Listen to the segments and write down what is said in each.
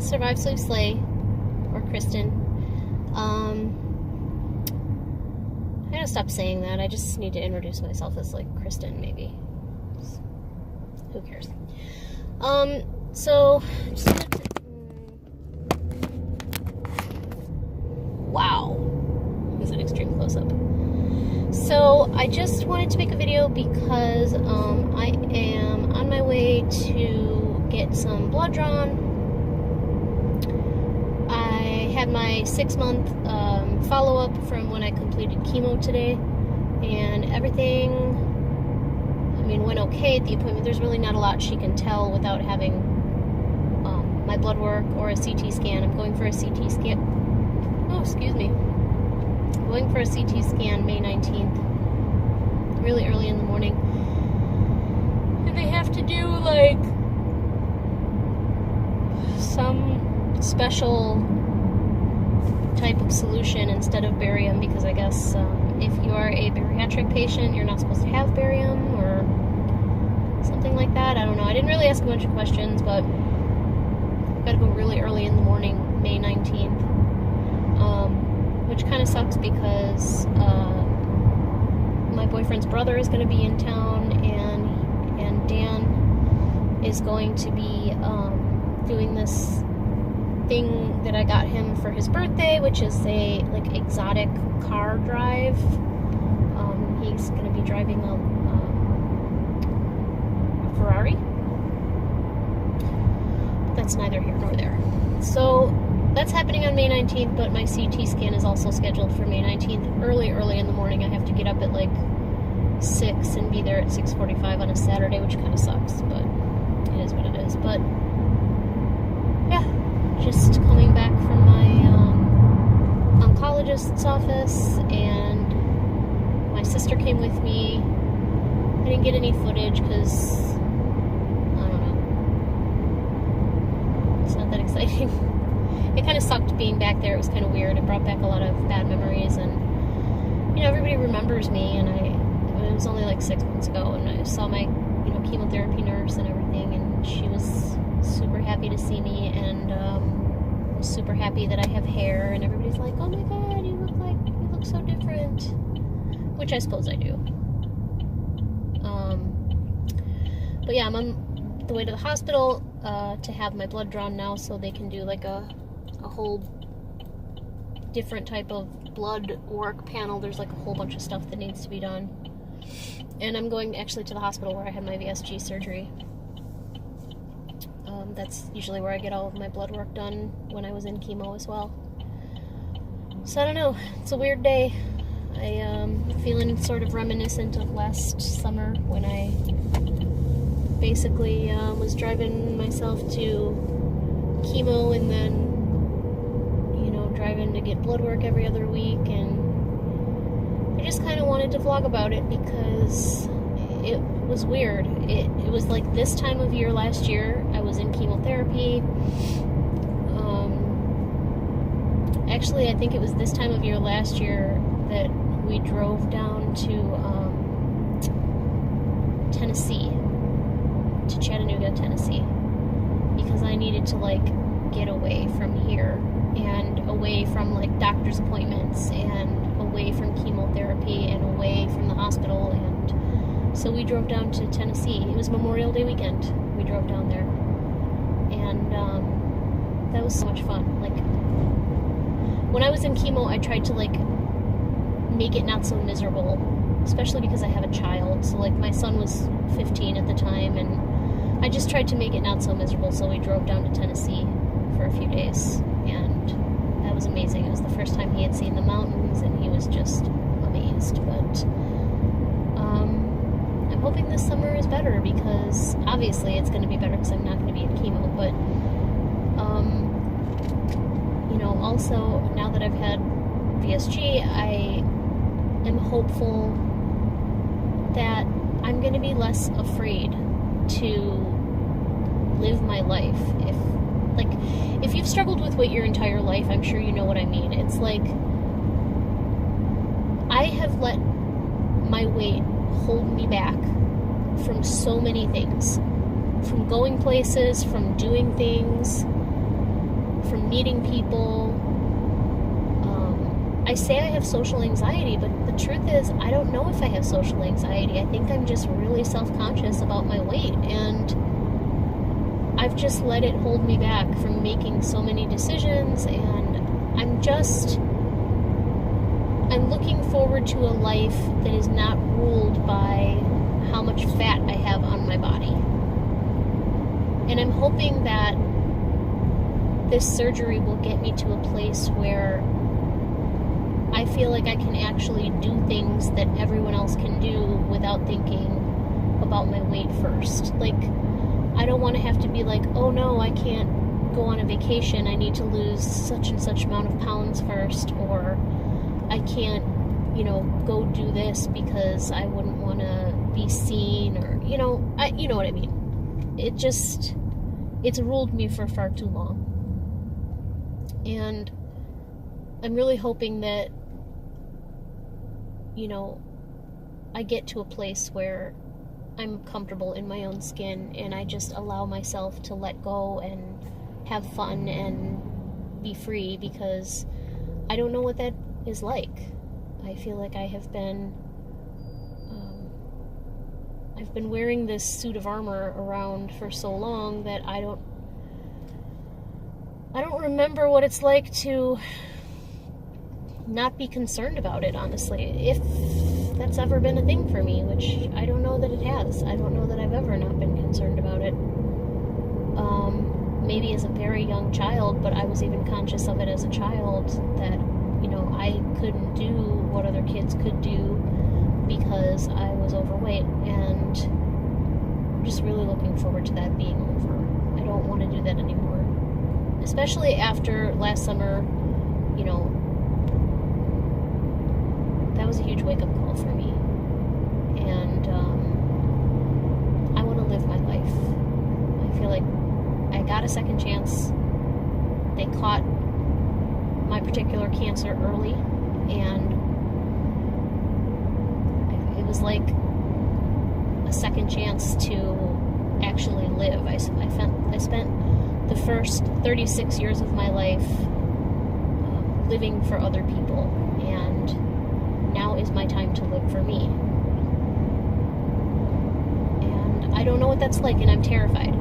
Survive, Sleep, Slay, or Kristen. I gotta stop saying that. I just need to introduce myself as, like, Kristen, maybe. Who cares? So, just wanted to... Wow. Here's an extreme close-up. So, I just wanted to make a video because, I am on my way to get some blood drawn. I had my 6-month, follow-up from when I completed chemo today, and everything, went okay at the appointment. There's really not a lot she can tell without having, my blood work or a CT scan. I'm going for a CT scan. Oh, excuse me. I'm going for a CT scan May 19th, really early in the morning. And they have to do, like, some special type of solution instead of barium, because I guess if you are a bariatric patient, you're not supposed to have barium or something like that. I don't know. I didn't really ask a bunch of questions, but I've got to go really early in the morning, May 19th, which kind of sucks because my boyfriend's brother is going to be in town, and Dan is going to be doing this thing that I got him for his birthday, which is a, like, exotic car drive. He's going to be driving a Ferrari. That's neither here nor there. So that's happening on May 19th, but my CT scan is also scheduled for May 19th, early in the morning. I have to get up at like 6 and be there at 6:45 on a Saturday, which kind of sucks, but it is what it is. But yeah, just coming back from my oncologist's office, and my sister came with me. I didn't get any footage because, I don't know, it's not that exciting. It kind of sucked being back there. It was kind of weird. It brought back a lot of bad memories, and, everybody remembers me, and it was only like 6 months ago, and I saw my, chemotherapy nurse and everything, and she was super happy to see me, and super happy that I have hair, and everybody's like, oh my god, you look so different, which I suppose I do. But yeah, I'm on the way to the hospital to have my blood drawn now, so they can do like a whole different type of blood work panel. There's like a whole bunch of stuff that needs to be done. And I'm going actually to the hospital where I had my VSG surgery. That's usually where I get all of my blood work done when I was in chemo as well. So I don't know, it's a weird day. I am feeling sort of reminiscent of last summer when I basically was driving myself to chemo and then, driving to get blood work every other week, and I just kind of wanted to vlog about it because it was weird. It was like this time of year last year, I was in chemotherapy. Actually, I think it was this time of year last year that we drove down to Tennessee, to Chattanooga, Tennessee, because I needed to, like, get away from here and away from, like, doctor's appointments and away from chemotherapy and away from the hospital. And so we drove down to Tennessee. It was Memorial Day weekend. We drove down there, and that was so much fun. Like, when I was in chemo, I tried to, like, make it not so miserable, especially because I have a child. So, like, my son was 15 at the time, and I just tried to make it not so miserable. So we drove down to Tennessee for a few days, and that was amazing. It was the first time he had seen the mountains, and he was just amazed. But I'm hoping this summer is better, because obviously it's going to be better because I'm not going to be in chemo. But also, now that I've had VSG, I am hopeful that I'm going to be less afraid to live my life. If you've struggled with weight your entire life, I'm sure you know what I mean. It's like, I have let my weight hold me back from so many things. From going places, from doing things, from meeting people. I say I have social anxiety, but the truth is I don't know if I have social anxiety. I think I'm just really self-conscious about my weight, and I've just let it hold me back from making so many decisions, and I'm looking forward to a life that is not ruled by how much fat I have on my body. And I'm hoping that this surgery will get me to a place where I feel like I can actually do things that everyone else can do without thinking about my weight first. Like, I don't want to have to be like, oh no, I can't go on a vacation, I need to lose such and such amount of pounds first, or I can't, go do this because I wouldn't want to be seen, or, you know what I mean. It's ruled me for far too long. And I'm really hoping that, I get to a place where I'm comfortable in my own skin and I just allow myself to let go and have fun and be free, because I don't know what that is like. I feel like I have been I've been wearing this suit of armor around for so long that I don't remember what it's like to not be concerned about it, honestly. If that's ever been a thing for me, which I don't know that it has. I don't know that I've ever not been concerned about it. Maybe as a very young child, but I was even conscious of it as a child, that, I couldn't do what other kids could do because I was overweight, and I'm just really looking forward to that being over. I don't want to do that anymore. Especially after last summer, that was a huge wake-up call for me. And I want to live my life. I feel like I got a second chance. They caught my particular cancer early, and it was like a second chance to actually live. I spent the first 36 years of my life living for other people, and now is my time to live for me. And I don't know what that's like, and I'm terrified.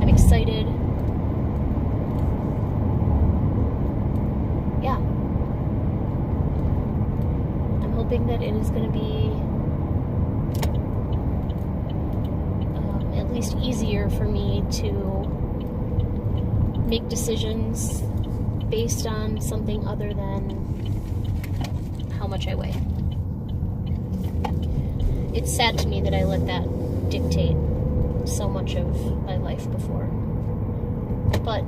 I'm excited. Yeah. I'm hoping that it is going to be at least easier for me to make decisions based on something other than how much I weigh. It's sad to me that I let that dictate so much of my life before. But,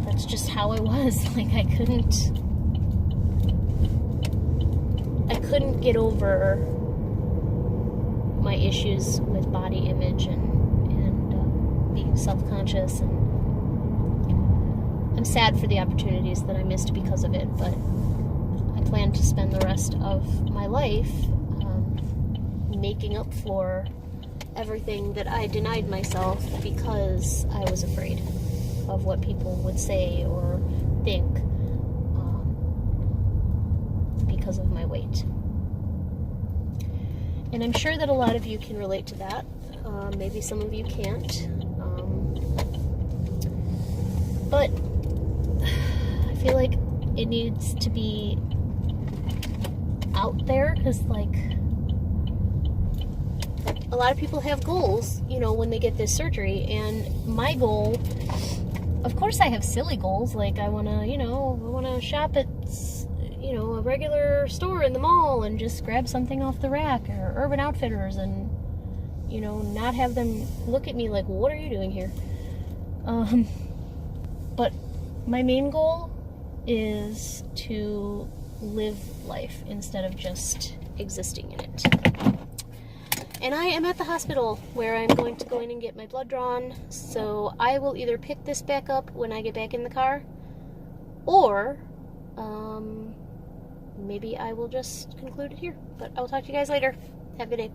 that's just how I was. Like, I couldn't get over my issues with body image and being self-conscious, and I'm sad for the opportunities that I missed because of it, but I plan to spend the rest of my life making up for everything that I denied myself because I was afraid of what people would say or think because of my weight. And I'm sure that a lot of you can relate to that. Maybe some of you can't. But I feel like it needs to be out there, because, like, a lot of people have goals, when they get this surgery. And my goal, of course I have silly goals, like I want to shop at, a regular store in the mall and just grab something off the rack, or Urban Outfitters, and, not have them look at me like, what are you doing here? But my main goal is to live life instead of just existing in it. And I am at the hospital where I'm going to go in and get my blood drawn, so I will either pick this back up when I get back in the car, or maybe I will just conclude it here. But I'll talk to you guys later. Have a good day.